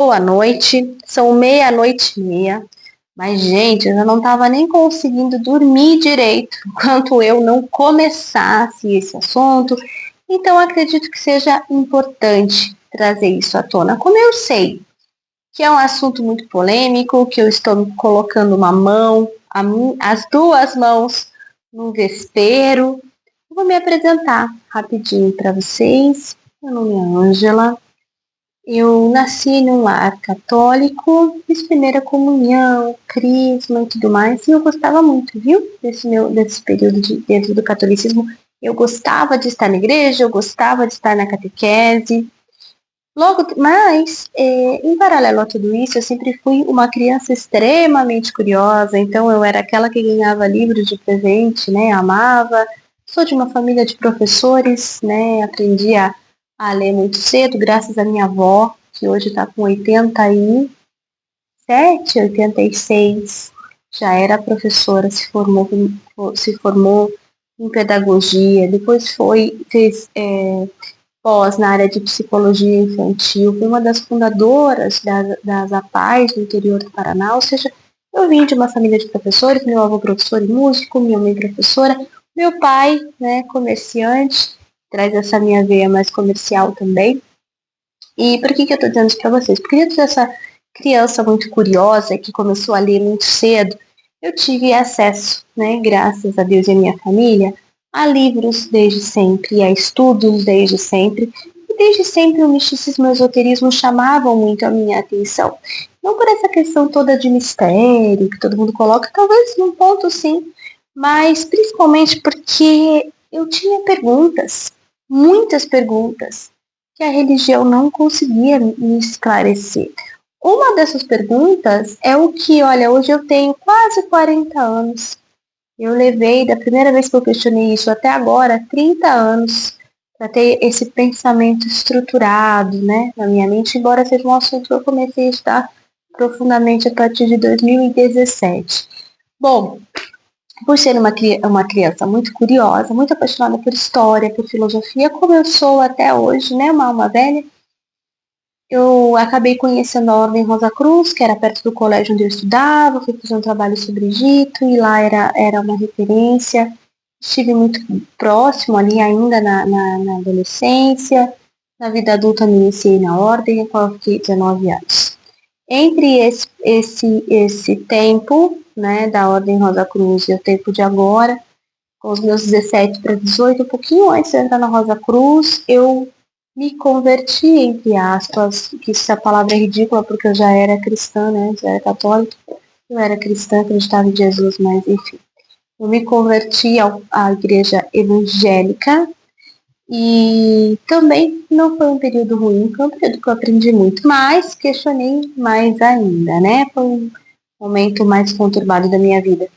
Boa noite, são 00:30, mas gente, eu já não estava nem conseguindo dormir direito enquanto eu não começasse esse assunto, então acredito que seja importante trazer isso à tona. Como eu sei que é um assunto muito polêmico, que eu estou me colocando uma mão, as duas mãos no vespeiro, eu vou me apresentar rapidinho para vocês. Meu nome é Ângela. Eu nasci num lar católico, fiz primeira comunhão, crisma e tudo mais, e eu gostava muito, viu? Desse período dentro do catolicismo. Eu gostava de estar na igreja, eu gostava de estar na catequese. Em paralelo a tudo isso, eu sempre fui uma criança extremamente curiosa, então eu era aquela que ganhava livros de presente, né? Amava. Sou de uma família de professores, né? Aprendi a ler muito cedo, graças à minha avó, que hoje está com 87, 86. Já era professora, se formou em pedagogia, depois fez pós na área de psicologia infantil, fui uma das fundadoras das APAES no interior do Paraná, ou seja, eu vim de uma família de professores, meu avô professor e músico, minha mãe professora, meu pai, né, comerciante, traz essa minha veia mais comercial também. E por que eu estou dizendo isso para vocês? Porque dentro dessa criança muito curiosa, que começou a ler muito cedo, eu tive acesso, né, graças a Deus e a minha família, a livros desde sempre, a estudos desde sempre, e desde sempre o misticismo e o esoterismo chamavam muito a minha atenção. Não por essa questão toda de mistério que todo mundo coloca, talvez num ponto sim, mas principalmente porque eu tinha perguntas, muitas perguntas, que a religião não conseguia me esclarecer. Uma dessas perguntas é o que, olha, hoje eu tenho quase 40 anos. Eu levei, da primeira vez que eu questionei isso até agora, 30 anos para ter esse pensamento estruturado, né, na minha mente, embora seja um assunto que eu comecei a estudar profundamente a partir de 2017. Bom, por ser uma criança muito curiosa, muito apaixonada por história, por filosofia, como eu sou até hoje, né, uma alma velha, eu acabei conhecendo a Ordem Rosa Cruz, que era perto do colégio onde eu estudava, fui fazer um trabalho sobre Egito, e lá era uma referência. Estive muito próximo ali ainda na adolescência. Na vida adulta me iniciei na Ordem, a qual eu fiquei 19 anos. Entre esse tempo, né, da Ordem Rosa Cruz e o tempo de agora, com os meus 17 para 18, um pouquinho antes de entrar na Rosa Cruz, eu me converti, entre aspas, que essa palavra é ridícula porque eu já era cristã, né, já era católica, eu era cristã, acreditava em Jesus, mas enfim. Eu me converti à igreja evangélica e também não foi um período ruim, foi um período que eu aprendi muito, mas questionei mais ainda, né, foi um momento mais conturbado da minha vida.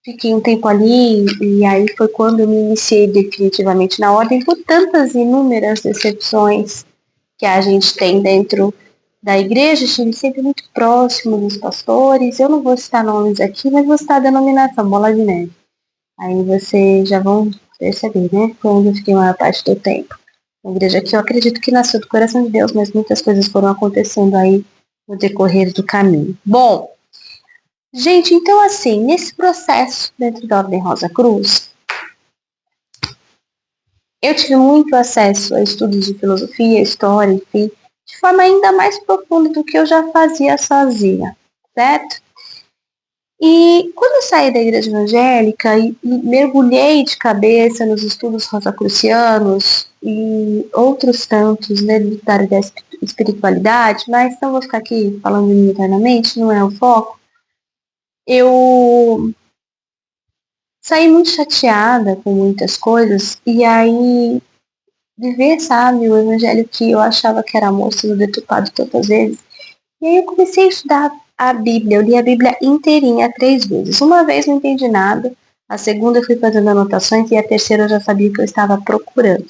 Fiquei um tempo ali e aí foi quando eu me iniciei definitivamente na ordem por tantas inúmeras decepções que a gente tem dentro da igreja. Estive sempre muito próximo dos pastores. Eu não vou citar nomes aqui, mas vou citar a denominação Bola de Neve. Aí vocês já vão perceber, né? Foi onde eu fiquei a maior parte do tempo. Uma igreja que eu acredito que nasceu do coração de Deus, mas muitas coisas foram acontecendo aí no decorrer do caminho. Bom, gente, então assim, nesse processo dentro da Ordem Rosa Cruz, eu tive muito acesso a estudos de filosofia, história, enfim, de forma ainda mais profunda do que eu já fazia sozinha, certo? E quando eu saí da igreja evangélica e mergulhei de cabeça nos estudos rosacrucianos e outros tantos, né, da área da espiritualidade, mas não vou ficar aqui falando de mim eternamente, não é o foco, eu saí muito chateada com muitas coisas, e aí viver, sabe, o evangelho que eu achava que era amor sendo deturpado tantas vezes. E aí eu comecei a estudar a Bíblia, eu li a Bíblia inteirinha 3 vezes. Uma vez não entendi nada, a segunda eu fui fazendo anotações e a terceira eu já sabia o que eu estava procurando.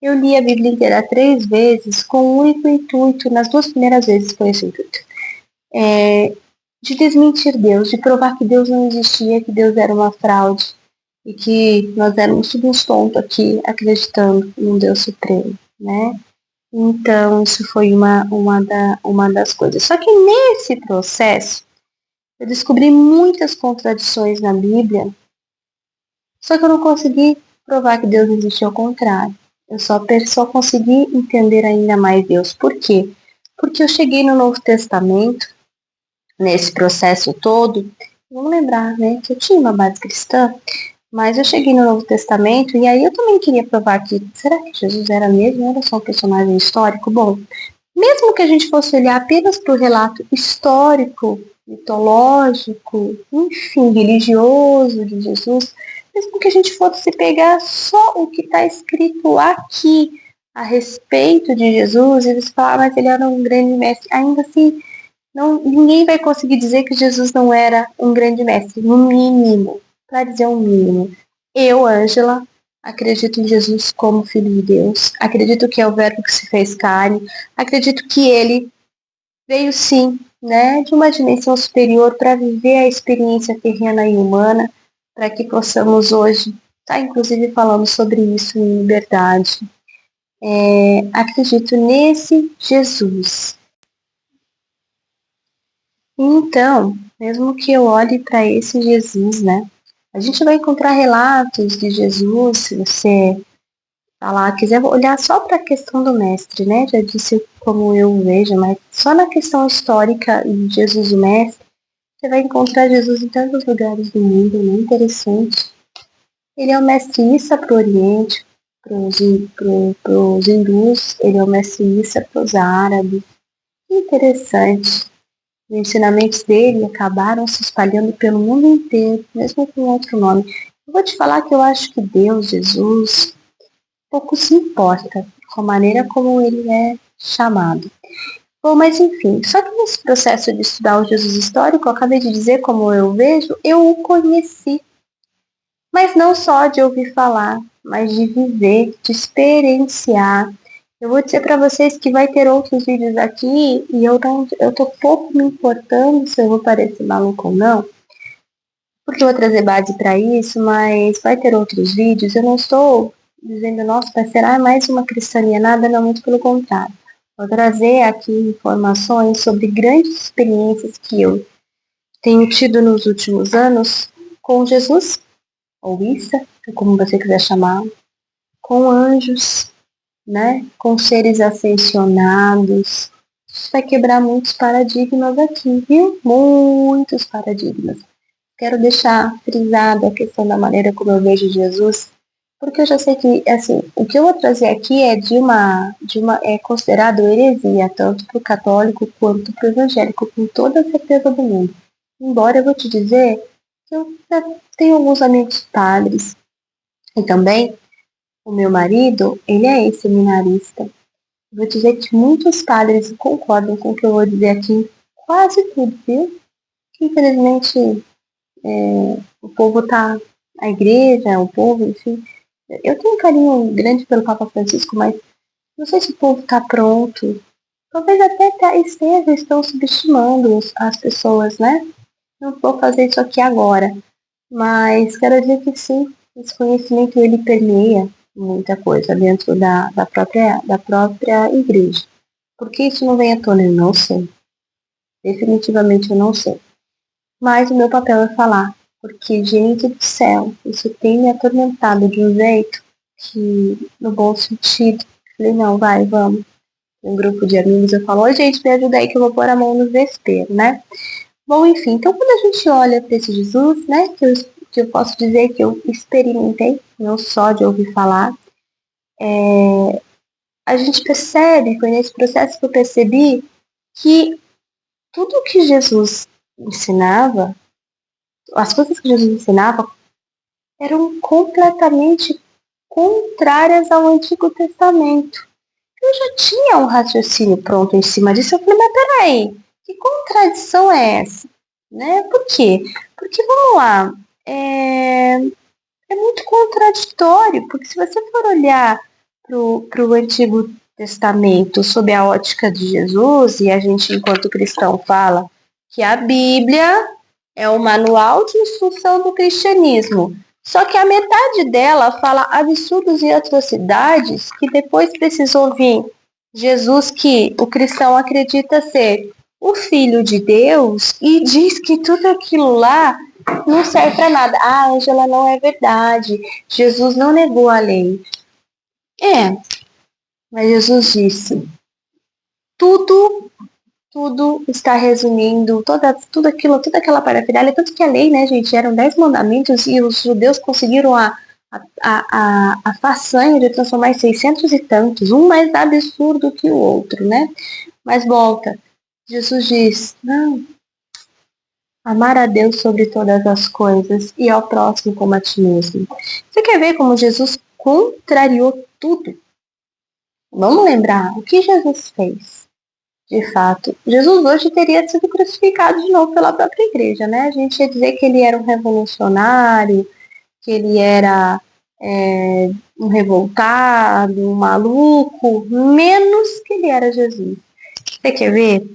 Eu li a Bíblia inteira 3 vezes com o único intuito, nas 2 primeiras vezes foi esse intuito, de desmentir Deus, de provar que Deus não existia, que Deus era uma fraude e que nós éramos tudo uns tontos aqui acreditando em um Deus supremo, né? Então, isso foi uma das coisas. Só que nesse processo, eu descobri muitas contradições na Bíblia, só que eu não consegui provar que Deus existe ao contrário. Eu só consegui entender ainda mais Deus. Por quê? Porque eu cheguei no Novo Testamento, nesse processo todo, vamos lembrar, né, que eu tinha uma base cristã, mas eu cheguei no Novo Testamento e aí eu também queria provar que, será que Jesus era mesmo? Era só um personagem histórico? Bom, mesmo que a gente fosse olhar apenas para o relato histórico, mitológico, enfim, religioso de Jesus, mesmo que a gente fosse pegar só o que está escrito aqui a respeito de Jesus, e eles falar, mas ele era um grande mestre, ainda assim, não, ninguém vai conseguir dizer que Jesus não era um grande mestre, no mínimo, para dizer um mínimo. Eu, Ângela, acredito em Jesus como Filho de Deus, acredito que é o Verbo que se fez carne, acredito que ele veio sim, né, de uma dimensão superior para viver a experiência terrena e humana, para que possamos hoje estar inclusive falando sobre isso em liberdade. Acredito nesse Jesus. Então, mesmo que eu olhe para esse Jesus, né? A gente vai encontrar relatos de Jesus, se você falar, quiser olhar só para a questão do mestre, né? Já disse como eu vejo, mas só na questão histórica de Jesus o mestre, você vai encontrar Jesus em tantos lugares do mundo, né? Interessante. Ele é o mestre Issa para o Oriente, para os hindus, ele é o mestre Issa para os árabes. Interessante. Os ensinamentos dele acabaram se espalhando pelo mundo inteiro, mesmo com outro nome. Eu vou te falar que eu acho que Deus, Jesus, pouco se importa com a maneira como ele é chamado. Bom, mas enfim, só que nesse processo de estudar o Jesus histórico, eu acabei de dizer como eu vejo, eu o conheci. Mas não só de ouvir falar, mas de viver, de experienciar. Eu vou dizer para vocês que vai ter outros vídeos aqui e eu tô pouco me importando se eu vou parecer maluco ou não, porque eu vou trazer base para isso, mas vai ter outros vídeos. Eu não estou dizendo, nossa, vai ser mais uma cristania, nada, não, muito pelo contrário. Vou trazer aqui informações sobre grandes experiências que eu tenho tido nos últimos anos com Jesus, ou Issa, como você quiser chamar, com anjos, né? Com seres ascensionados. Isso vai quebrar muitos paradigmas aqui, viu? Muitos paradigmas. Quero deixar frisado a questão da maneira como eu vejo Jesus, porque eu já sei que, assim, o que eu vou trazer aqui é é considerado heresia, tanto para o católico quanto para o evangélico, com toda a certeza do mundo. Embora eu vou te dizer que eu tenho alguns amigos padres, e também o meu marido, ele é ex-seminarista. Vou dizer que muitos padres concordam com o que eu vou dizer aqui, quase tudo, viu? Que, infelizmente, o povo tá, a igreja, o povo, enfim. Eu tenho um carinho grande pelo Papa Francisco, mas não sei se o povo tá pronto. Talvez até esteja, estão subestimando as pessoas, né? Não vou fazer isso aqui agora, mas quero dizer que sim, esse conhecimento ele permeia muita coisa dentro da própria igreja. Por que isso não vem à tona? Eu não sei. Definitivamente eu não sei. Mas o meu papel é falar. Porque, gente do céu, isso tem me atormentado de um jeito que, no bom sentido, falei, não, vai, vamos. Um grupo de amigos, eu falo, oi, gente, me ajuda aí que eu vou pôr a mão no vespeiro, né? Bom, enfim, então quando a gente olha para esse Jesus, né, que eu posso dizer que eu experimentei, não só de ouvir falar, a gente percebe, foi nesse processo que eu percebi que tudo que Jesus ensinava, as coisas que Jesus ensinava, eram completamente contrárias ao Antigo Testamento. Eu já tinha um raciocínio pronto em cima disso, eu falei, mas peraí, que contradição é essa? Né? Por quê? Porque, vamos lá, é muito contraditório, porque se você for olhar para o Antigo Testamento sob a ótica de Jesus, e a gente, enquanto cristão, fala que a Bíblia é o manual de instrução do cristianismo. Só que a metade dela fala absurdos e atrocidades que depois precisou vir Jesus que o cristão acredita ser o Filho de Deus e diz que tudo aquilo lá não serve para nada. Ah, Ângela, não é verdade. Jesus não negou a lei. Mas Jesus disse, tudo, tudo está resumindo, tudo aquilo, toda aquela parafernália, tanto que a lei, né, gente, eram 10 mandamentos e os judeus conseguiram a façanha de transformar em 600 e tantos, um mais absurdo que o outro, né? Mas volta, Jesus diz, não, amar a Deus sobre todas as coisas e ao próximo como a ti mesmo. Você quer ver como Jesus contrariou tudo? Vamos lembrar o que Jesus fez. De fato, Jesus hoje teria sido crucificado de novo pela própria igreja, né? A gente ia dizer que ele era um revolucionário, que ele era um revoltado, um maluco, menos que ele era Jesus. Você quer ver?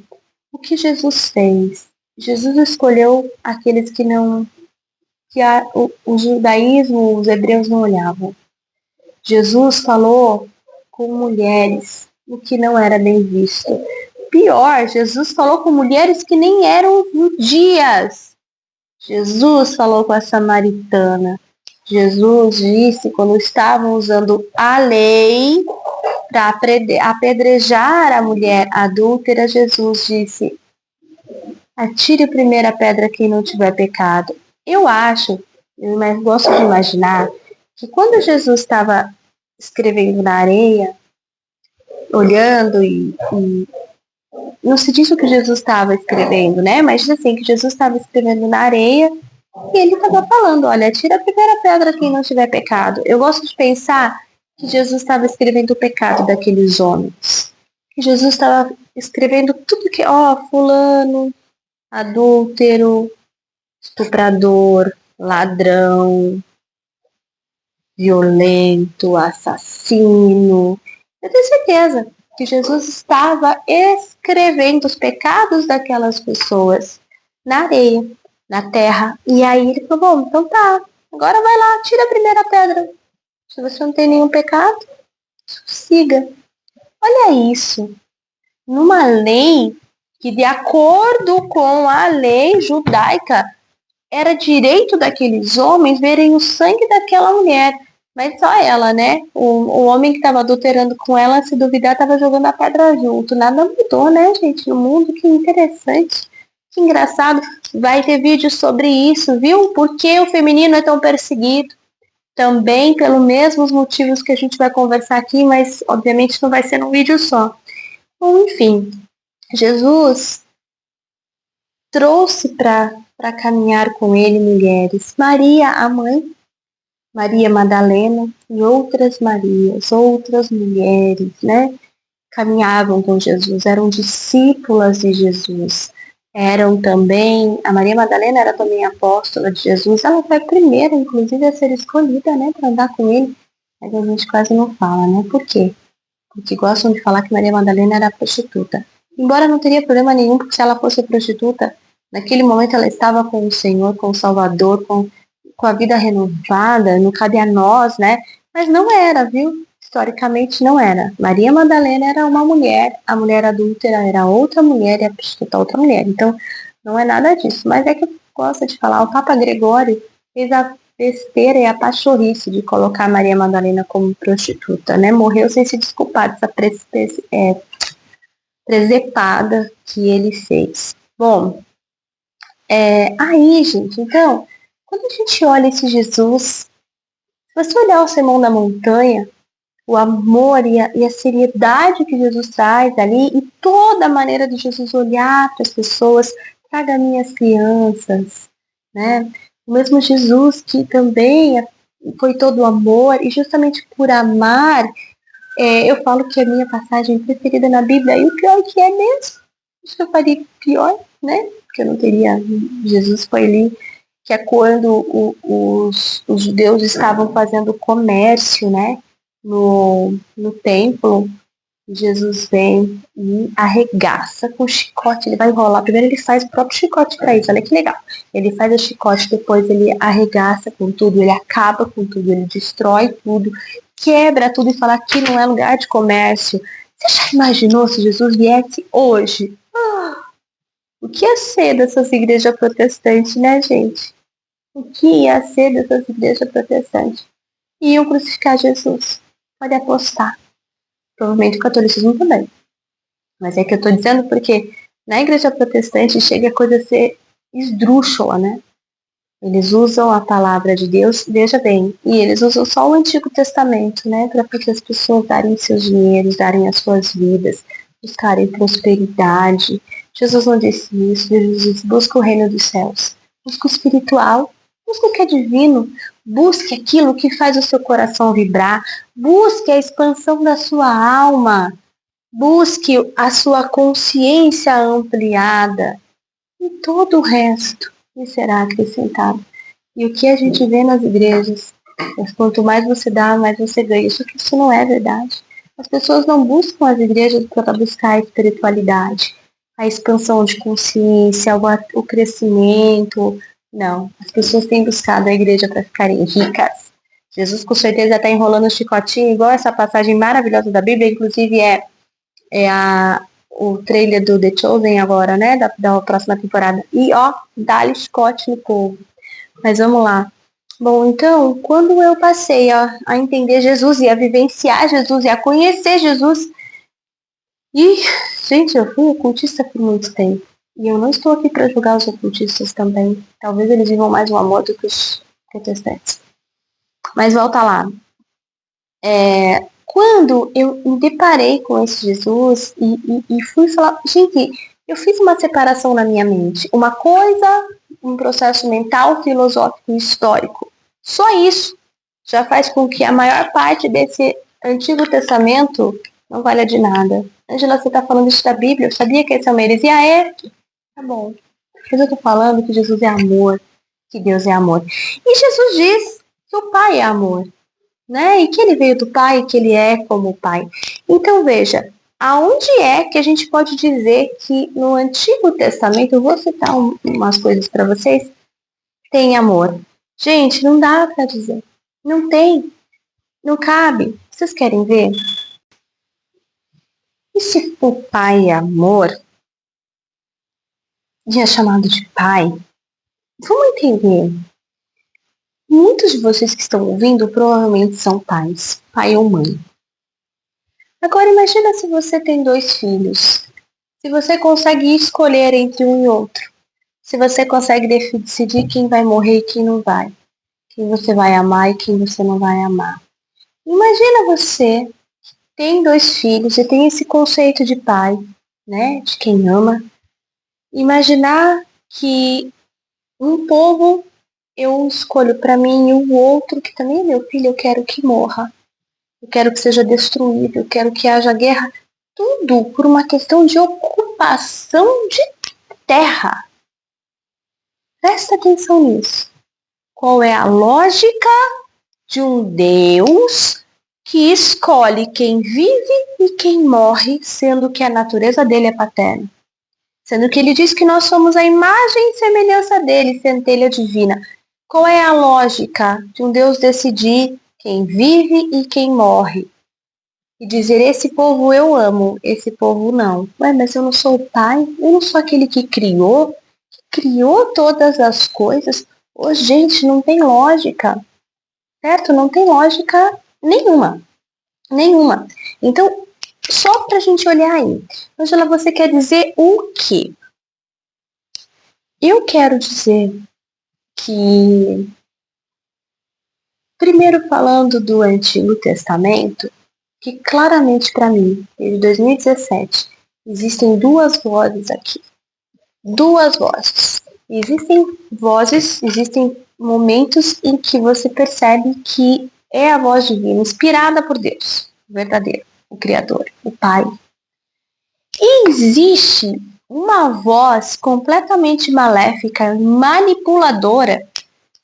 O que Jesus fez? Jesus escolheu aqueles que não, o judaísmo, os hebreus não olhavam. Jesus falou com mulheres, o que não era bem visto. Pior, Jesus falou com mulheres que nem eram judias. Jesus falou com a samaritana. Jesus disse, quando estavam usando a lei para apedrejar a mulher adúltera, Jesus disse, atire a primeira pedra quem não tiver pecado. Eu gosto de imaginar que quando Jesus estava escrevendo na areia, olhando e não se diz o que Jesus estava escrevendo, né? Mas diz assim, que Jesus estava escrevendo na areia e ele estava falando, olha, tira a primeira pedra quem não tiver pecado. Eu gosto de pensar que Jesus estava escrevendo o pecado daqueles homens. Que Jesus estava escrevendo tudo que, fulano, adúltero, estuprador, ladrão, violento, assassino. Eu tenho certeza que Jesus estava escrevendo os pecados daquelas pessoas na areia, na terra. E aí ele falou, bom, então tá, agora vai lá, tira a primeira pedra. Se você não tem nenhum pecado, siga. Olha isso. Numa lei que, de acordo com a lei judaica, era direito daqueles homens verem o sangue daquela mulher. Mas só ela, né? O homem que estava adulterando com ela, se duvidar, estava jogando a pedra junto. Nada mudou, né, gente? No mundo, que interessante. Que engraçado. Vai ter vídeo sobre isso, viu? Por que o feminino é tão perseguido? Também pelos mesmos motivos que a gente vai conversar aqui, mas obviamente não vai ser num vídeo só. Bom, enfim, Jesus trouxe para caminhar com ele mulheres. Maria, a mãe, Maria Madalena e outras Marias, outras mulheres, né? Caminhavam com Jesus, eram discípulas de Jesus. Eram também, a Maria Madalena era também apóstola de Jesus. Ela foi a primeira, inclusive, a ser escolhida, né, para andar com ele. Mas a gente quase não fala, né? Por quê? Porque gostam de falar que Maria Madalena era prostituta. Embora não teria problema nenhum, porque se ela fosse prostituta, naquele momento ela estava com o Senhor, com o Salvador, com a vida renovada, não cabe a nós, né? Mas não era, viu? Historicamente não era. Maria Madalena era uma mulher, a mulher adúltera era outra mulher e a prostituta outra mulher. Então, não é nada disso. Mas é que eu gosto de falar, o Papa Gregório fez a besteira e a pachorrice de colocar Maria Madalena como prostituta, né? Morreu sem se desculpar dessa presepada que ele fez. Bom, aí, gente, então, quando a gente olha esse Jesus, se você olhar o Sermão da Montanha, o amor e a seriedade que Jesus traz ali, e toda a maneira de Jesus olhar para as pessoas, traga minhas crianças, né? O mesmo Jesus que também foi todo amor, e justamente por amar, eu falo que é a minha passagem preferida na Bíblia, e o pior que é mesmo, acho que eu faria pior, né? Porque eu não teria, Jesus foi ali, que é quando os judeus estavam fazendo comércio, né? No templo, Jesus vem e arregaça com o chicote, ele vai enrolar. Primeiro ele faz o próprio chicote para isso, olha que legal. Ele faz o chicote, depois ele arregaça com tudo, ele acaba com tudo, ele destrói tudo, quebra tudo e fala que não é lugar de comércio. Você já imaginou se Jesus viesse hoje? O que ia ser dessas igrejas protestantes, né, gente? O que ia ser dessas igrejas protestantes? Iam crucificar Jesus. Pode apostar. Provavelmente o catolicismo também. Mas é que eu tô dizendo porque na igreja protestante chega a coisa a ser esdrúxula, né? Eles usam a palavra de Deus, veja bem, e eles usam só o Antigo Testamento, né? Para que as pessoas darem seus dinheiros, darem as suas vidas, buscarem prosperidade. Jesus não disse isso, Jesus disse, busca o reino dos céus. Busca o espiritual, busca o que é divino, busque aquilo que faz o seu coração vibrar, busque a expansão da sua alma, busque a sua consciência ampliada e todo o resto lhe será acrescentado. E o que a gente vê nas igrejas, quanto mais você dá, mais você ganha. Só que isso não é verdade. As pessoas não buscam as igrejas para buscar a espiritualidade, a expansão de consciência, o crescimento. Não, as pessoas têm buscado a igreja para ficarem ricas. Jesus com certeza está enrolando o chicotinho, igual essa passagem maravilhosa da Bíblia, inclusive o trailer do The Chosen agora, né, da próxima temporada. E ó, dá-lhe Scott no povo. Mas vamos lá. Bom, então, quando eu passei a entender Jesus e a vivenciar Jesus e a conhecer Jesus, e, gente, eu fui ocultista por muito tempo. E eu não estou aqui para julgar os ocultistas também. Talvez eles vivam mais o amor do que os protestantes. Mas volta lá. Quando eu me deparei com esse Jesus e fui falar, gente, eu fiz uma separação na minha mente. Uma coisa, um processo mental, filosófico e histórico. Só isso já faz com que a maior parte desse Antigo Testamento não valha de nada. Angela, você está falando isso da Bíblia? Eu sabia que essa é uma heresia? É? Tá bom. Mas eu estou falando que Jesus é amor, que Deus é amor. E Jesus diz que o Pai é amor. Né? E que ele veio do Pai, e que ele é como o Pai. Então veja, aonde é que a gente pode dizer que no Antigo Testamento, eu vou citar umas coisas para vocês, tem amor? Gente, não dá para dizer. Não tem. Não cabe. Vocês querem ver? E se o Pai é amor, e é chamado de Pai? Vamos entender. Muitos de vocês que estão ouvindo provavelmente são pais, pai ou mãe. Agora imagina se você tem 2 filhos. Se você consegue escolher entre um e outro. Se você consegue decidir quem vai morrer e quem não vai. Quem você vai amar e quem você não vai amar. Imagina você tem 2 filhos e tem esse conceito de pai, né? De quem ama. Imaginar que um povo eu escolho para mim e o outro que também é meu filho, eu quero que morra. Eu quero que seja destruído, eu quero que haja guerra. Tudo por uma questão de ocupação de terra. Presta atenção nisso. Qual é a lógica de um Deus que escolhe quem vive e quem morre, sendo que a natureza dele é paterna? Sendo que ele diz que nós somos a imagem e semelhança dele, centelha divina. Qual é a lógica de um Deus decidir quem vive e quem morre? E dizer, esse povo eu amo, esse povo não. Ué, mas eu não sou o pai? Eu não sou aquele que criou todas as coisas? Ô, gente, não tem lógica. Certo? Não tem lógica nenhuma. Nenhuma. Então, só pra gente olhar aí. Angela, você quer dizer o quê? Eu quero dizer que, primeiro falando do Antigo Testamento, que claramente para mim, desde 2017, existem 2 vozes aqui. 2 vozes. Existem momentos em que você percebe que é a voz divina, inspirada por Deus, o verdadeiro, o Criador, o Pai. E existe uma voz completamente maléfica, manipuladora,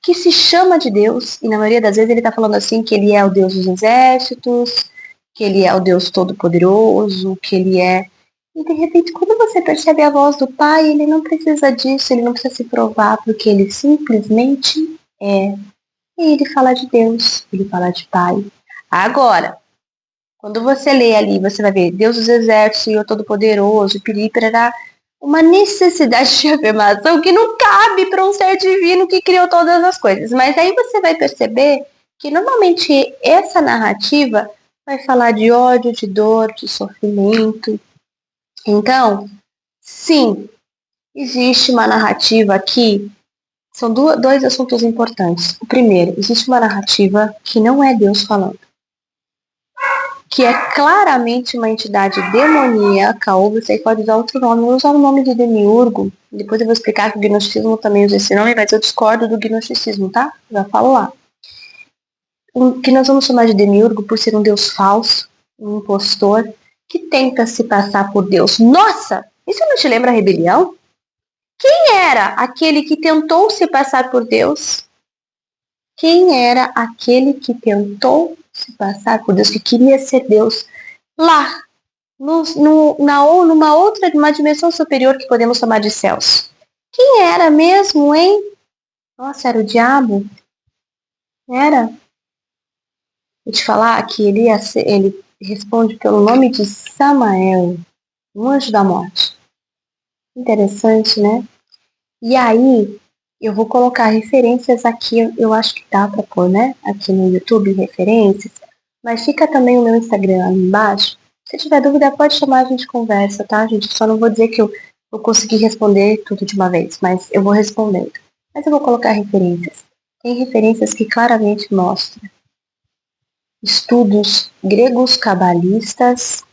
que se chama de Deus, e na maioria das vezes ele está falando assim, que ele é o Deus dos exércitos, que ele é o Deus todo-poderoso, que ele é... E de repente, quando você percebe a voz do Pai, ele não precisa disso, ele não precisa se provar, porque ele simplesmente é. E ele fala de Deus, ele fala de Pai. Agora, Quando você lê ali, você vai ver Deus dos Exércitos, Senhor Todo-Poderoso, pirá, uma necessidade de afirmação que não cabe para um ser divino que criou todas as coisas. Mas aí você vai perceber que normalmente essa narrativa vai falar de ódio, de dor, de sofrimento. Então, sim, existe uma narrativa aqui. São dois assuntos importantes. O primeiro, existe uma narrativa que não é Deus falando, que é claramente uma entidade demoníaca, ou você pode usar outro nome, eu vou usar o nome de demiurgo, depois eu vou explicar que o gnosticismo também usa esse nome, mas eu discordo do gnosticismo, tá? Já falo lá. O que nós vamos chamar de demiurgo por ser um deus falso, um impostor, que tenta se passar por Deus. Nossa! Isso não te lembra a rebelião? Quem era aquele que tentou se passar por Deus? Quem era aquele que tentou se passar por Deus, que queria ser Deus lá, numa outra, numa dimensão superior que podemos chamar de céus? Quem era mesmo, hein? Nossa, era o diabo? Era? Vou te falar que ele responde pelo nome de Samael, o anjo da morte. Interessante, né? E aí, eu vou colocar referências aqui, eu acho que dá pra pôr, né? Aqui no YouTube, referências. Mas fica também o meu Instagram ali embaixo. Se tiver dúvida, pode chamar, a gente conversa, tá, gente? Só não vou dizer que eu vou conseguir responder tudo de uma vez, mas eu vou respondendo. Mas eu vou colocar referências. Tem referências que claramente mostram estudos gregos cabalistas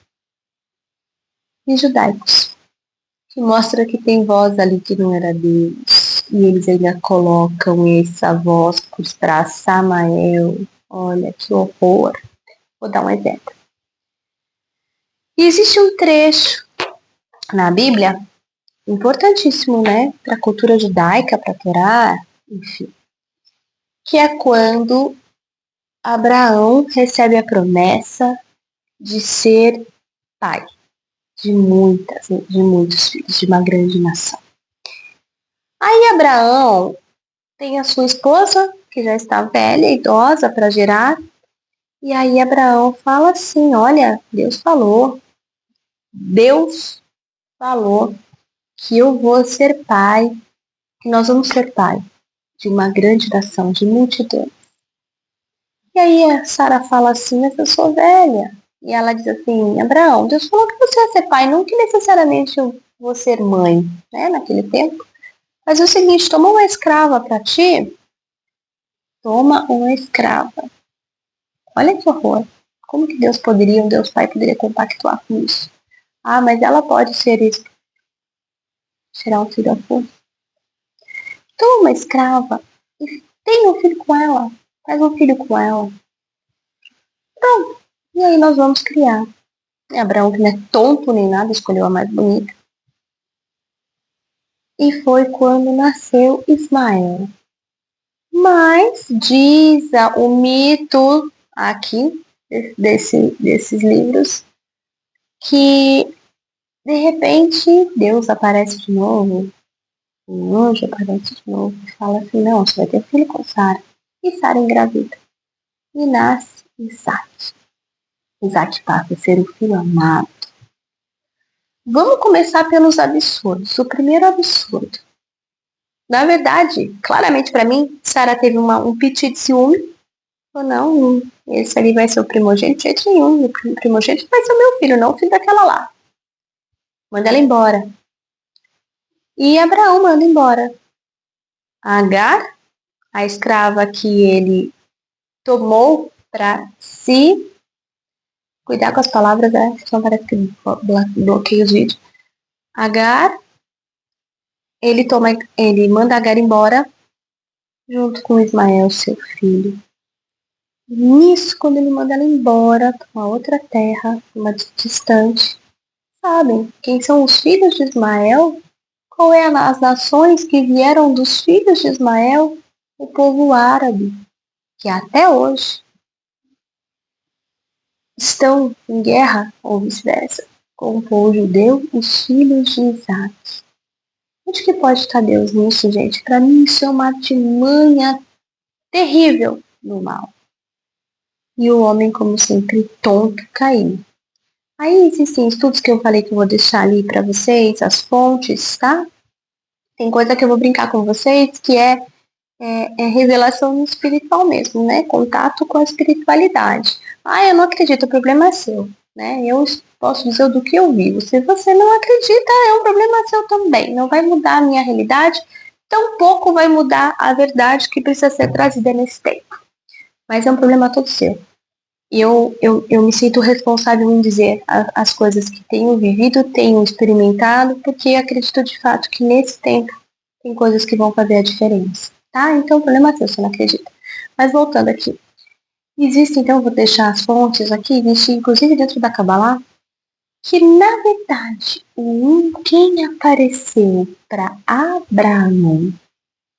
e judaicos, que mostra que tem voz ali que não era Deus. E eles ainda colocam essa voz para Samael. Olha que horror. Vou dar um exemplo. E existe um trecho na Bíblia, importantíssimo, né? Para a cultura judaica, para a Torá, enfim. Que é quando Abraão recebe a promessa de ser pai de muitos filhos, de uma grande nação. Aí Abraão tem a sua esposa, que já está velha, idosa para gerar. E aí Abraão fala assim, olha, Deus falou que eu vou ser pai, que nós vamos ser pai de uma grande nação, de multidão. E aí a Sara fala assim, mas eu sou velha. E ela diz assim, Abraão, Deus falou que você ia ser pai, não que necessariamente eu vou ser mãe, né, naquele tempo. Mas é o seguinte, toma uma escrava para ti, toma uma escrava. Olha que horror. Como que Deus poderia, um Deus Pai poderia compactuar com isso? Ah, mas ela pode ser isso. Tirar um filho da força. Toma uma escrava e tem um filho com ela. Faz um filho com ela. Pronto. E aí nós vamos criar. E Abraão, que não é tonto nem nada, escolheu a mais bonita. E foi quando nasceu Ismael. Mas diz o mito aqui, desses livros, que de repente Deus aparece de novo, um anjo aparece de novo e fala assim, não, você vai ter filho com Sara. E Sara engravida. E nasce Isaac. Isaac passa a ser o filho amado. Vamos começar pelos absurdos. O primeiro absurdo. Na verdade, claramente para mim, Sara teve um piti de ciúme. Ou não, esse ali vai ser o primogênito, de jeito nenhum. O primogênito vai ser o meu filho, não o filho daquela lá. Manda ela embora. E Abraão manda embora Agar, a escrava que ele tomou para si. Cuidar com as palavras, né? Senão parece que bloqueia os vídeos. Agar, ele manda Agar embora junto com Ismael, seu filho. Nisso, quando ele manda ela embora para uma outra terra, uma distante, sabem quem são os filhos de Ismael? Qual é as nações que vieram dos filhos de Ismael? O povo árabe, que até hoje estão em guerra, ou vice-versa, com o povo judeu, os filhos de Isaac. Onde que pode estar Deus nisso, gente? Para mim isso é uma artimanha terrível do mal. e o homem, como sempre, tonto, caiu. Aí existem estudos que eu falei que eu vou deixar ali para vocês, as fontes, tá? Tem coisa que eu vou brincar com vocês, que é revelação espiritual mesmo, né? Contato com a espiritualidade. Ah, eu não acredito, o problema é seu, né? Eu posso dizer do que eu vivo. Se você não acredita, é um problema seu também. Não vai mudar a minha realidade, tampouco vai mudar a verdade que precisa ser trazida nesse tempo. Mas é um problema todo seu. E eu me sinto responsável em dizer as coisas que tenho vivido, tenho experimentado, porque acredito de fato que nesse tempo tem coisas que vão fazer a diferença, tá? Então o problema é seu, você não acredita. Mas voltando aqui. Existe, então, vou deixar as fontes aqui, existe inclusive dentro da Kabbalah, que na verdade, quem apareceu para Abraão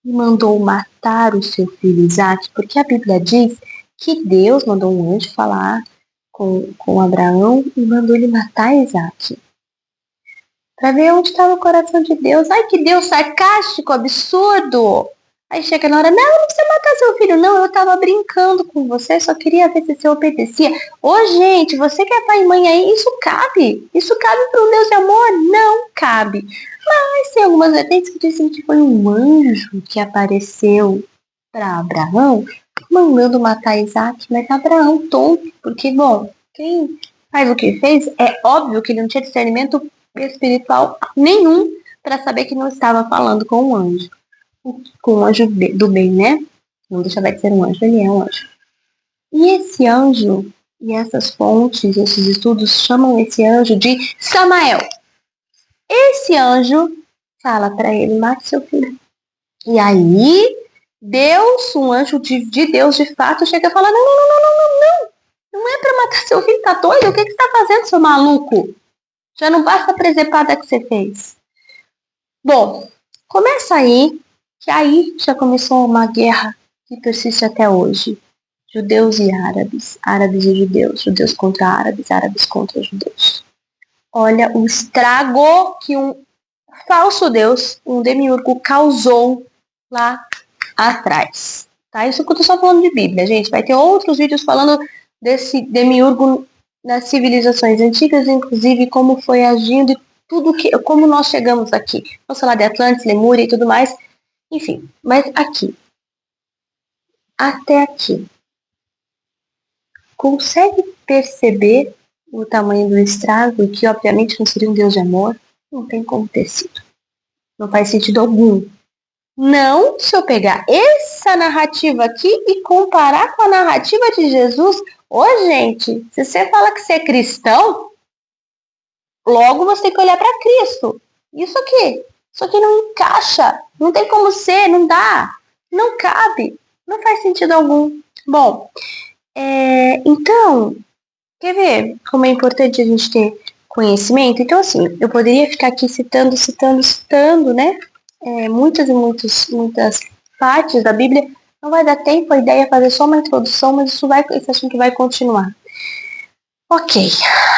e mandou matar o seu filho Isaac, porque a Bíblia diz que Deus mandou um anjo falar com Abraão e mandou ele matar Isaac. Para ver onde estava o coração de Deus. Ai, que Deus sarcástico, absurdo! Aí chega na hora, não precisa matar seu filho. Não, eu tava brincando com você, só queria ver se você obedecia. Ô, gente, você que é pai e mãe aí, isso cabe? Isso cabe para um Deus de amor? Não cabe. Mas tem algumas vertentes que dizem que foi um anjo que apareceu para Abraão, mandando matar Isaac, mas Abraão tonto, porque, bom, quem faz o que fez, é óbvio que ele não tinha discernimento espiritual nenhum para saber que não estava falando com um anjo. Com um anjo do bem, né? Não deixa de ser um anjo, ele é um anjo. E esse anjo, e essas fontes, esses estudos chamam esse anjo de Samael. Esse anjo fala para ele, mate seu filho. E aí, Deus, um anjo de Deus de fato, chega e fala, não é para matar seu filho, tá doido? O que você tá fazendo, seu maluco? Já não basta a presepada que você fez. Bom, começa aí, que aí já começou uma guerra que persiste até hoje. Judeus e árabes, árabes e judeus, judeus contra árabes, árabes contra judeus. Olha o estrago que um falso deus, um demiurgo, causou lá atrás. Tá? Isso que eu tô só falando de Bíblia, gente. Vai ter outros vídeos falando desse demiurgo nas civilizações antigas, inclusive como foi agindo e tudo que, como nós chegamos aqui. Vamos falar de Atlantis, Lemúria e tudo mais. Enfim, mas aqui. Até aqui. Consegue perceber o tamanho do estrago e que obviamente não seria um Deus de amor? Não tem como ter sido. Não faz sentido algum. Não, se eu pegar essa narrativa aqui e comparar com a narrativa de Jesus, gente, se você fala que você é cristão, logo você tem que olhar para Cristo. Isso aqui não encaixa, não tem como ser, não dá, não cabe, não faz sentido algum. Bom, então, quer ver como é importante a gente ter conhecimento? Então, assim, eu poderia ficar aqui citando, né? Muitas partes da Bíblia. Não vai dar tempo, a ideia é fazer só uma introdução, mas esse assunto vai continuar. Ok,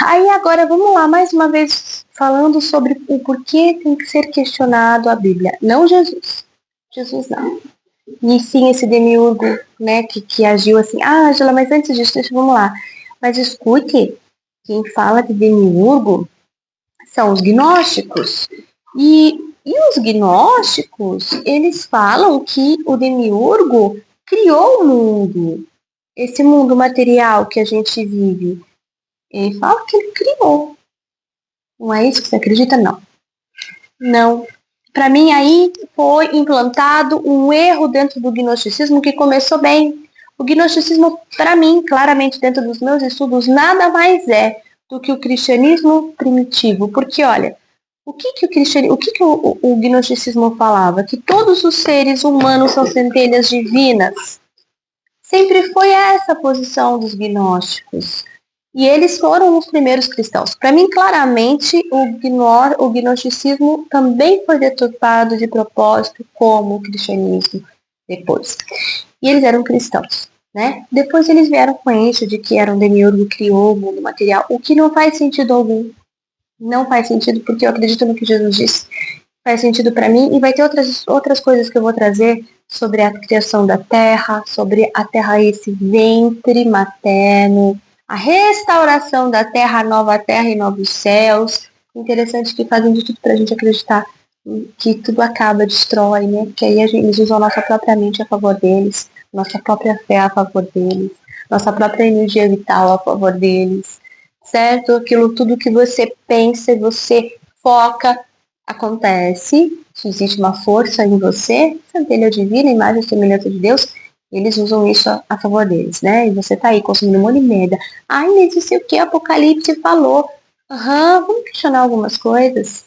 aí agora vamos lá, mais uma vez falando sobre o porquê tem que ser questionado a Bíblia. Não Jesus. Jesus não. E sim esse demiurgo, né, que agiu assim. Ah, Angela, mas antes disso, vamos lá. Mas escute, quem fala de demiurgo são os gnósticos. E os gnósticos, eles falam que o demiurgo criou o mundo. Esse mundo material que a gente vive. Ele fala que ele criou. Não é isso que você acredita? Não. Não. Para mim, aí foi implantado um erro dentro do gnosticismo que começou bem. O gnosticismo, para mim, claramente dentro dos meus estudos, nada mais é do que o cristianismo primitivo. Porque, olha, o que o gnosticismo falava? Que todos os seres humanos são centelhas divinas. Sempre foi essa a posição dos gnósticos. E eles foram os primeiros cristãos. Para mim, claramente, o gnosticismo também foi deturpado de propósito como o cristianismo depois. E eles eram cristãos, né? Depois eles vieram com isso de que era um demiurgo que criou o mundo material, o que não faz sentido algum. Não faz sentido porque eu acredito no que Jesus disse. faz sentido para mim, e vai ter outras coisas que eu vou trazer sobre a criação da terra, sobre a terra, esse ventre materno, a restauração da terra, a nova terra e novos céus. Interessante que fazem de tudo para a gente acreditar que tudo acaba, destrói, né? Que aí eles usam a nossa própria mente a favor deles, nossa própria fé a favor deles, nossa própria energia vital a favor deles, certo? Aquilo tudo que você pensa e você foca acontece. Se existe uma força em você, centelha divina, imagem e semelhança de Deus, eles usam isso a favor deles, né? E você tá aí consumindo um monte de merda. Ai, mas isso é o que Apocalipse falou. Vamos questionar algumas coisas.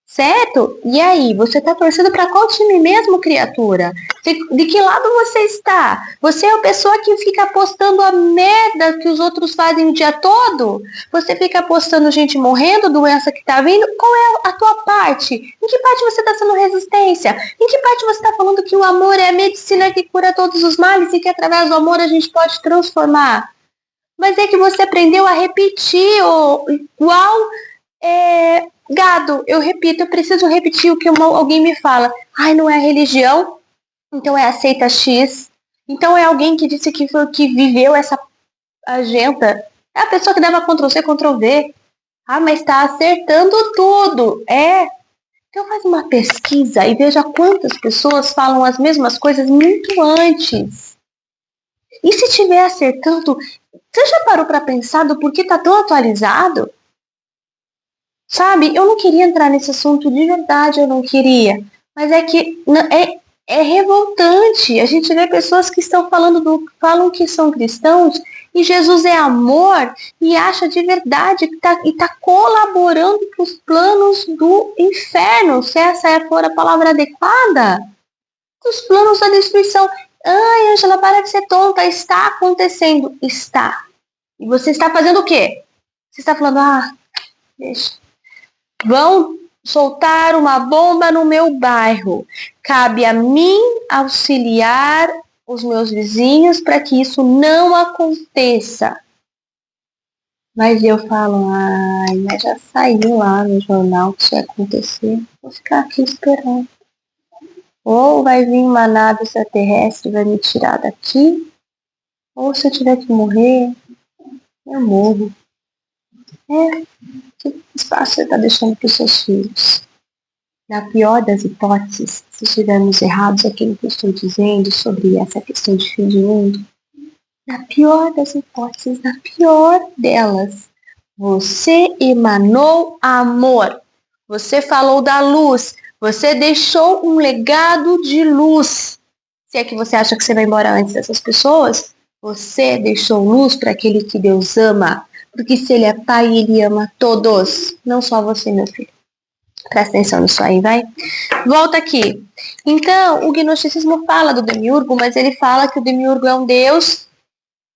Certo? E aí, você tá torcendo para qual time mesmo, criatura? De que lado você está? Você é a pessoa que fica postando a merda que os outros fazem o dia todo? Você fica postando gente morrendo, doença que tá vindo? Qual é a tua parte? Em que parte você tá sendo resistência? Em que parte você tá falando que o amor é a medicina que cura todos os males e que através do amor a gente pode transformar? Mas é que você aprendeu a repetir igual gado. Eu repito, eu preciso repetir o que alguém me fala. Ai, não é religião, então é a seita X. Então é alguém que disse que viveu essa agenda. É a pessoa que dava Ctrl+C, Ctrl+V. Ah, mas está acertando tudo. Então faz uma pesquisa e veja quantas pessoas falam as mesmas coisas muito antes. E se estiver acertando, você já parou para pensar do porquê tá tão atualizado? Sabe, eu não queria entrar nesse assunto de verdade, eu não queria. Mas é que é revoltante. A gente vê pessoas que estão falam que são cristãos e Jesus é amor e acha de verdade que tá colaborando para os planos do inferno, se essa for a palavra adequada. Os planos da destruição. Ai, Ângela, para de ser tonta. Está acontecendo. Está. E você está fazendo o quê? Você está falando, deixa. Vão soltar uma bomba no meu bairro. Cabe a mim auxiliar os meus vizinhos para que isso não aconteça. Mas eu falo, mas já saiu lá no jornal que isso ia acontecer. Vou ficar aqui esperando. Ou vai vir uma nave extraterrestre e vai me tirar daqui, ou se eu tiver que morrer, eu morro. Que espaço você está deixando para os seus filhos? Na pior das hipóteses, se estivermos errados aquilo que eu estou dizendo sobre essa questão de fim de mundo, na pior das hipóteses, na pior delas, você emanou amor. Você falou da luz. Você deixou um legado de luz. Se é que você acha que você vai embora antes dessas pessoas, você deixou luz para aquele que Deus ama. Porque se Ele é Pai, Ele ama todos. Não só você, meu filho. Presta atenção nisso aí, vai. Volta aqui. Então, o gnosticismo fala do demiurgo, mas ele fala que o demiurgo é um deus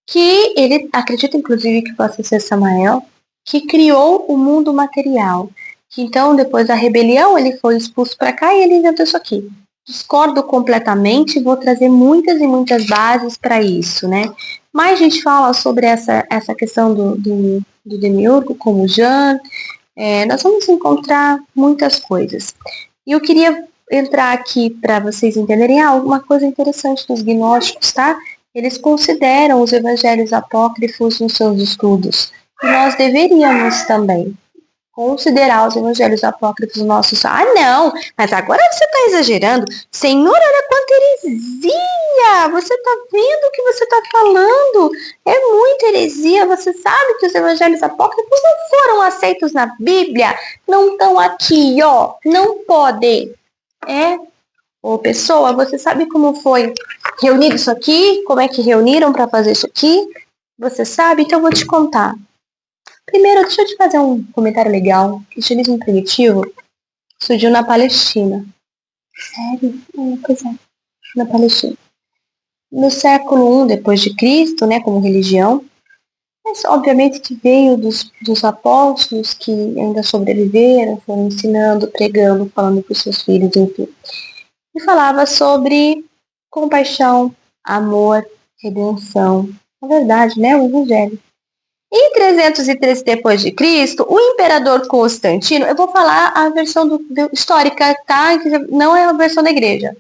que ele acredita, inclusive, que possa ser Samael, que criou o mundo material. Que então, depois da rebelião, ele foi expulso para cá e ele inventou isso aqui. Discordo completamente, vou trazer muitas e muitas bases para isso, né? Mas a gente fala sobre essa questão do demiurgo, como Jan. Nós vamos encontrar muitas coisas. E eu queria entrar aqui para vocês entenderem alguma coisa interessante dos gnósticos, tá? Eles consideram os evangelhos apócrifos nos seus estudos. E nós deveríamos também considerar os evangelhos apócrifos nossos. Não, mas agora você está exagerando. Senhor, olha quanta heresia! Você está vendo o que você está falando? É muita heresia. Você sabe que os evangelhos apócrifos não foram aceitos na Bíblia. Não estão aqui, ó. Não podem. Ô, pessoa, você sabe como foi reunido isso aqui? Como é que reuniram para fazer isso aqui? Você sabe? Então eu vou te contar. Primeiro, deixa eu te fazer um comentário legal. O cristianismo primitivo surgiu na Palestina. Sério? Pois é, na Palestina. No século I depois de Cristo, né, como religião. Mas, obviamente, que veio dos apóstolos que ainda sobreviveram, foram ensinando, pregando, falando para os seus filhos, enfim. E falava sobre compaixão, amor, redenção. Na verdade, né, o evangelho. Em 313 depois de Cristo, o imperador Constantino, eu vou falar a versão histórica, tá? Que não é a versão da igreja.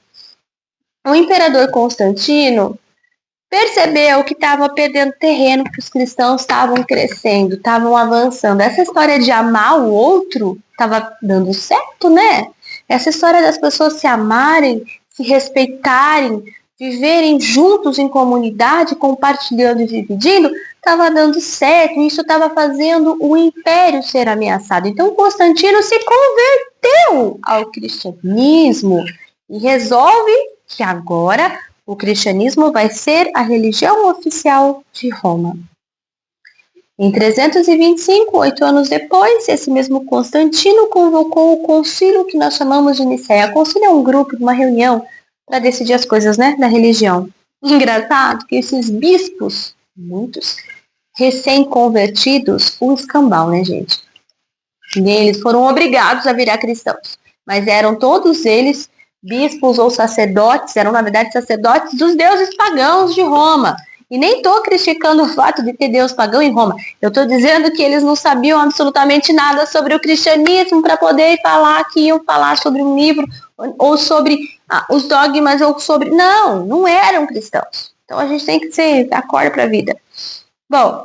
O imperador Constantino percebeu que estava perdendo terreno, que os cristãos estavam crescendo, estavam avançando. Essa história de amar o outro estava dando certo, né? Essa história das pessoas se amarem, se respeitarem, viverem juntos em comunidade, compartilhando e dividindo, estava dando certo. Isso estava fazendo o império ser ameaçado. Então Constantino se converteu ao cristianismo e resolve que agora o cristianismo vai ser a religião oficial de Roma. Em 325, 8 anos depois, esse mesmo Constantino convocou o concílio que nós chamamos de Nicéia. O concílio é um grupo, uma reunião para decidir as coisas, né, da religião. Engraçado que esses bispos, muitos, recém-convertidos, um escambau, né, gente? E eles foram obrigados a virar cristãos, mas eram todos eles bispos ou sacerdotes, eram na verdade sacerdotes dos deuses pagãos de Roma. E nem estou criticando o fato de ter deus pagão em Roma. Eu estou dizendo que eles não sabiam absolutamente nada sobre o cristianismo para poder falar que iam falar sobre um livro ou sobre os dogmas ou sobre... Não eram cristãos. Então a gente tem que ser acorda para a vida. Bom,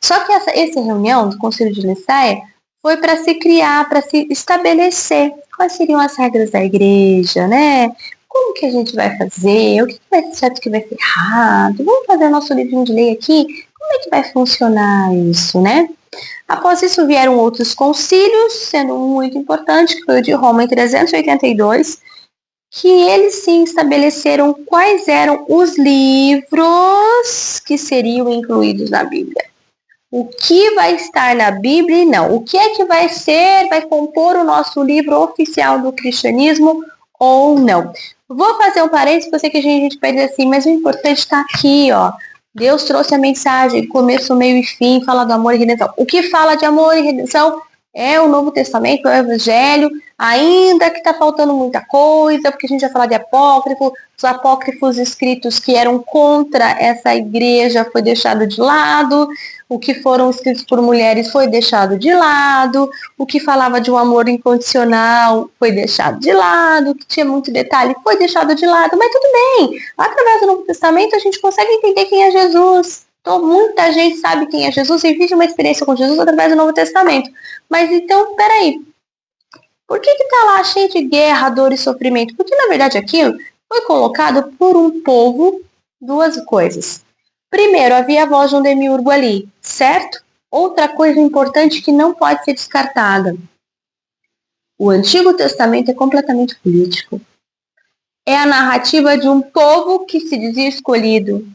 só que essa reunião do Concílio de Nicéia foi para se criar, para se estabelecer quais seriam as regras da igreja, né? Como que a gente vai fazer? O que vai ser certo, o que vai ser errado? Vamos fazer nosso livrinho de lei aqui? Como é que vai funcionar isso, né? Após isso vieram outros concílios, sendo um muito importante, que foi o de Roma em 382, que eles sim estabeleceram quais eram os livros que seriam incluídos na Bíblia. O que vai estar na Bíblia e não. O que é que vai compor o nosso livro oficial do cristianismo ou não. Vou fazer um parênteses, eu sei que a gente pede assim, mas o importante está aqui, ó. Deus trouxe a mensagem, começo, meio e fim, fala do amor e redenção. O que fala de amor e redenção é o Novo Testamento, é o Evangelho, ainda que está faltando muita coisa, porque a gente já fala de apócrifo, os apócrifos escritos que eram contra essa igreja foi deixado de lado, o que foram escritos por mulheres foi deixado de lado, o que falava de um amor incondicional foi deixado de lado, o que tinha muito detalhe foi deixado de lado, mas tudo bem, através do Novo Testamento a gente consegue entender quem é Jesus. Então, muita gente sabe quem é Jesus e vive uma experiência com Jesus através do Novo Testamento. Mas então, peraí, por que está lá cheio de guerra, dor e sofrimento? Porque, na verdade, aquilo foi colocado por um povo, duas coisas. Primeiro, havia a voz de um demiurgo ali, certo? Outra coisa importante que não pode ser descartada. O Antigo Testamento é completamente político. É a narrativa de um povo que se dizia escolhido.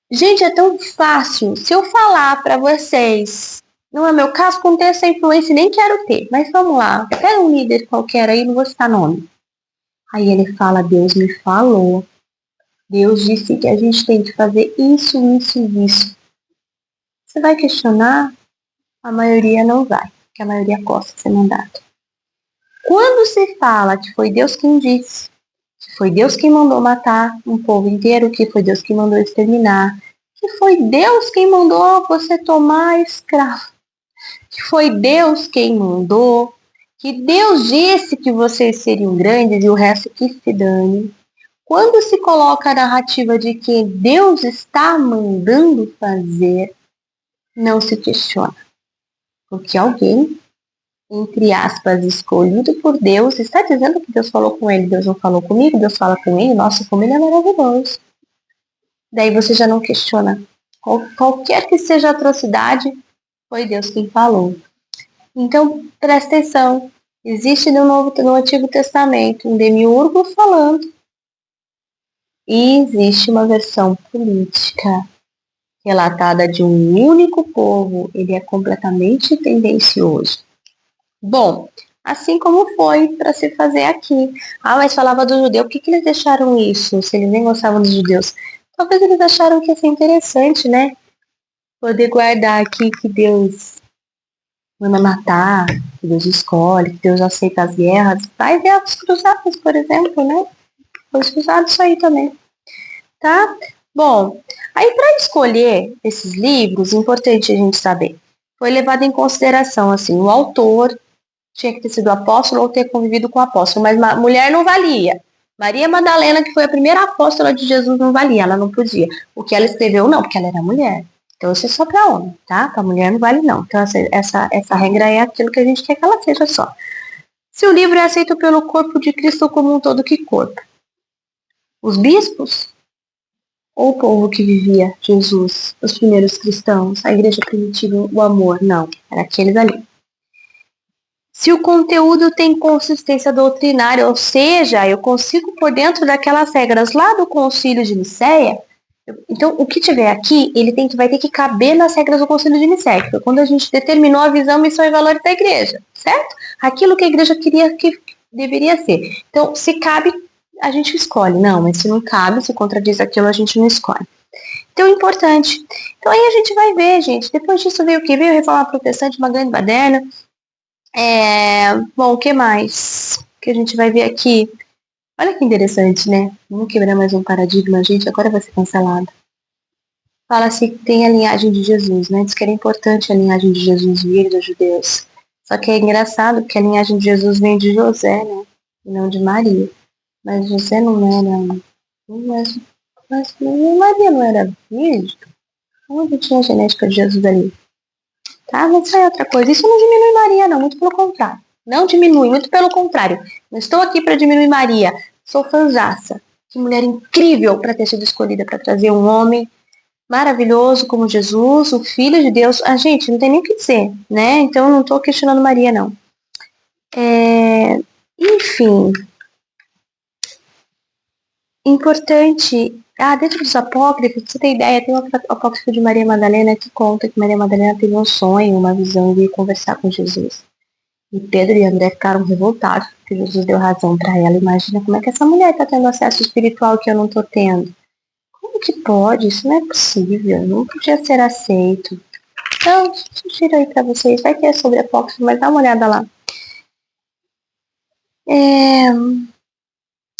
Gente, é tão fácil. Se eu falar para vocês, não é meu caso, com ter essa influência, nem quero ter, mas vamos lá. Pega um líder qualquer aí, não vou citar nome. Aí ele fala, Deus me falou. Deus disse que a gente tem que fazer isso, isso e isso. Você vai questionar? A maioria não vai, porque a maioria gosta de ser mandado. Quando se fala que foi Deus quem disse, que foi Deus quem mandou matar um povo inteiro, que foi Deus quem mandou exterminar, que foi Deus quem mandou você tomar escravo, que foi Deus quem mandou, que Deus disse que vocês seriam grandes e o resto que se dane. Quando se coloca a narrativa de que Deus está mandando fazer, não se questiona. Porque alguém, entre aspas, escolhido por Deus, está dizendo que Deus falou com ele, Deus não falou comigo, Deus fala com ele, nossa, como ele é maravilhoso. Daí você já não questiona. Qualquer que seja a atrocidade, foi Deus quem falou. Então, presta atenção. Existe no Antigo Testamento um demiurgo falando. E existe uma versão política relatada de um único povo. Ele é completamente tendencioso. Bom, assim como foi para se fazer aqui. Ah, mas falava do judeu. Por que eles deixaram isso? Se eles nem gostavam dos judeus. Talvez eles acharam que ia ser interessante, né? Poder guardar aqui que Deus manda matar, que Deus escolhe, que Deus aceita as guerras. Vai ver os cruzados, por exemplo, né? Foi usado isso aí também. Tá? Bom, aí para escolher esses livros, importante a gente saber, foi levado em consideração, assim, o autor tinha que ter sido apóstolo ou ter convivido com o apóstolo, mas mulher não valia. Maria Madalena, que foi a primeira apóstola de Jesus, não valia, ela não podia. O que ela escreveu, não, porque ela era mulher. Então, isso é só para homem, tá? Para mulher não vale, não. Então, essa regra é aquilo que a gente quer que ela seja só. Se o livro é aceito pelo corpo de Cristo como um todo, que corpo? Os bispos? Ou o povo que vivia Jesus, os primeiros cristãos, a igreja primitiva, o amor? Não, era aqueles ali. Se o conteúdo tem consistência doutrinária, ou seja, eu consigo por dentro daquelas regras lá do Concílio de Nicéia, então o que tiver aqui, vai ter que caber nas regras do Concílio de Nicéia, que foi quando a gente determinou a visão, missão e valores da igreja, certo? Aquilo que a igreja queria que deveria ser. Então, se cabe, a gente escolhe. Não, mas se não cabe, se contradiz aquilo, a gente não escolhe. Então, é importante. Então, aí a gente vai ver, gente. Depois disso veio o que? Veio a Reforma Protestante, uma grande baderna. Bom, o que mais que a gente vai ver aqui? Olha que interessante, né? Vamos quebrar mais um paradigma, gente. Agora vai ser cancelado. Fala-se que tem a linhagem de Jesus, né? Diz que era importante a linhagem de Jesus vir dos judeus. Só que é engraçado que a linhagem de Jesus vem de José, né? E não de Maria. Mas José não era. Mas Maria não era virgem? Onde tinha a genética de Jesus ali? Tá? Mas isso é outra coisa. Isso não diminui Maria, não. Muito pelo contrário. Não diminui, muito pelo contrário. Não estou aqui para diminuir Maria. Sou fãzaça. Que mulher incrível para ter sido escolhida para trazer um homem maravilhoso como Jesus, o Filho de Deus. Ah, gente, não tem nem o que dizer, né? Então eu não estou questionando Maria, não. Enfim, importante. Dentro dos apócrifos, pra você ter ideia, tem um apócrifo de Maria Madalena que conta que Maria Madalena teve um sonho, uma visão de ir conversar com Jesus. E Pedro e André ficaram revoltados, porque Jesus deu razão para ela. Imagina como é que essa mulher está tendo acesso espiritual que eu não estou tendo. Como que pode? Isso não é possível. Não podia ser aceito. Então, sugiro aí para vocês. Vai ter sobre apócrifo, mas dá uma olhada lá.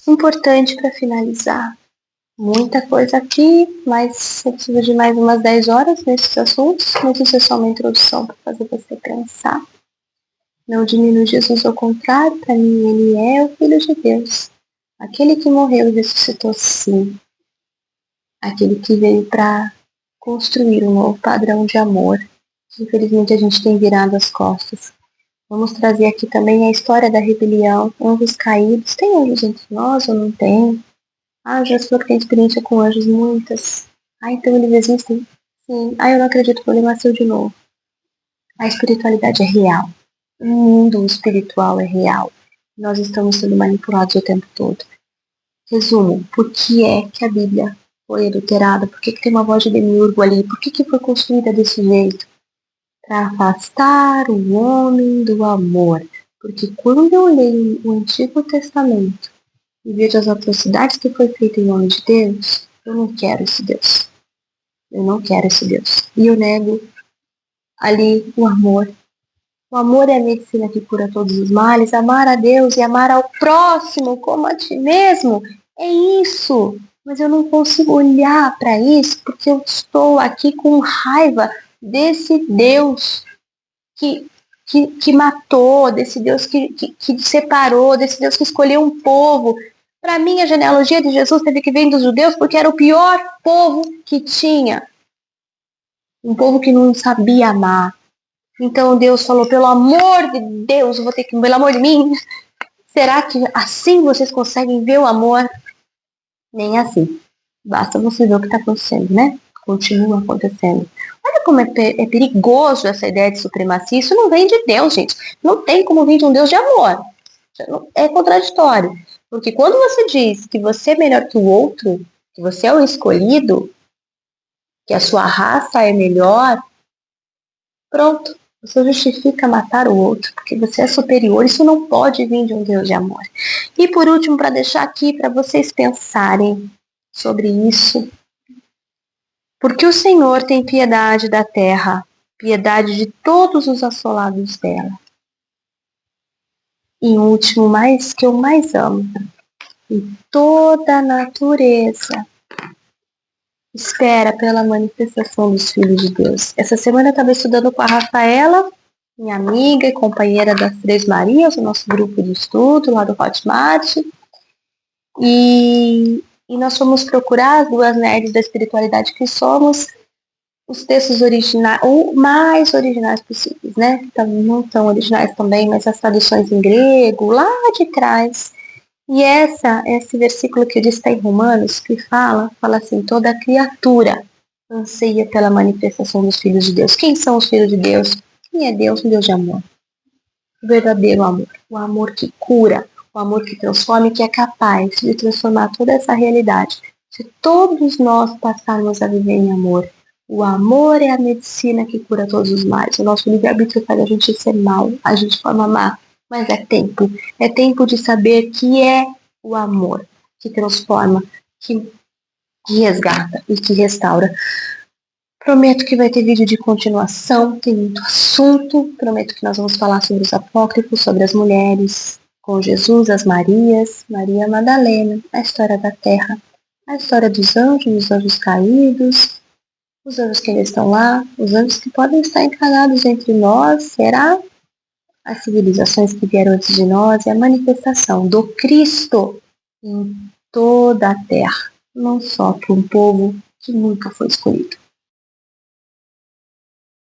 Importante para finalizar. Muita coisa aqui, mas eu preciso de mais umas 10 horas nesses assuntos. Mas isso é só uma introdução para fazer você pensar. Não diminui Jesus, ao contrário, para mim ele é o Filho de Deus. Aquele que morreu e ressuscitou, sim. Aquele que veio para construir um novo padrão de amor. Que infelizmente a gente tem virado as costas. Vamos trazer aqui também a história da rebelião, anjos caídos. Tem anjos entre nós ou não tem? Eu já sou que tem experiência com anjos, muitas. Então eles existem? Sim. Eu não acredito que ele nasceu de novo. A espiritualidade é real. O mundo espiritual é real. Nós estamos sendo manipulados o tempo todo. Resumo, por que é que a Bíblia foi adulterada? Por que tem uma voz de demiurgo ali? Por que foi construída desse jeito? Para afastar o homem do amor. Porque quando eu leio o Antigo Testamento e vejo as atrocidades que foi feita em nome de Deus, eu não quero esse Deus. Eu não quero esse Deus. E eu nego ali o amor. O amor é a medicina que cura todos os males. Amar a Deus e amar ao próximo como a ti mesmo. É isso. Mas eu não consigo olhar para isso porque eu estou aqui com raiva desse Deus que matou, desse Deus que separou, desse Deus que escolheu um povo. Para mim, a genealogia de Jesus teve que vir dos judeus porque era o pior povo que tinha. Um povo que não sabia amar. Então Deus falou, pelo amor de Deus, eu vou ter que, pelo amor de mim, será que assim vocês conseguem ver o amor? Nem assim. Basta você ver o que está acontecendo, né? Continua acontecendo. Olha como é perigoso essa ideia de supremacia. Isso não vem de Deus, gente. Não tem como vir de um Deus de amor. É contraditório. Porque quando você diz que você é melhor que o outro, que você é o escolhido, que a sua raça é melhor, pronto. Você justifica matar o outro, porque você é superior. Isso não pode vir de um Deus de amor. E por último, para deixar aqui para vocês pensarem sobre isso, porque o Senhor tem piedade da terra, piedade de todos os assolados dela. E em último, mais que eu mais amo, e toda a natureza espera pela manifestação dos filhos de Deus. Essa semana eu estava estudando com a Rafaela, minha amiga e companheira das Três Marias, o nosso grupo de estudo lá do Hotmart, e nós fomos procurar, as duas nerds da espiritualidade que somos, os textos originais, ou mais originais possíveis, né? Então, não tão originais também, mas as traduções em grego, lá de trás. E esse versículo que diz está em Romanos, que fala assim, toda criatura anseia pela manifestação dos filhos de Deus. Quem são os filhos de Deus? Quem é Deus? Um Deus de amor. O verdadeiro amor. O amor que cura, o amor que transforma e que é capaz de transformar toda essa realidade. Se todos nós passarmos a viver em amor, o amor é a medicina que cura todos os males. O nosso livre-arbítrio faz a gente ser mal, a gente forma má. Mas é tempo. É tempo de saber que é o amor que transforma, que resgata e que restaura. Prometo que vai ter vídeo de continuação, tem muito assunto. Prometo que nós vamos falar sobre os apócrifos, sobre as mulheres com Jesus, as Marias, Maria Madalena, a história da Terra, a história dos anjos caídos, os anjos que ainda estão lá, os anjos que podem estar encarnados entre nós, será? As civilizações que vieram antes de nós e a manifestação do Cristo em toda a Terra, não só para um povo que nunca foi escolhido.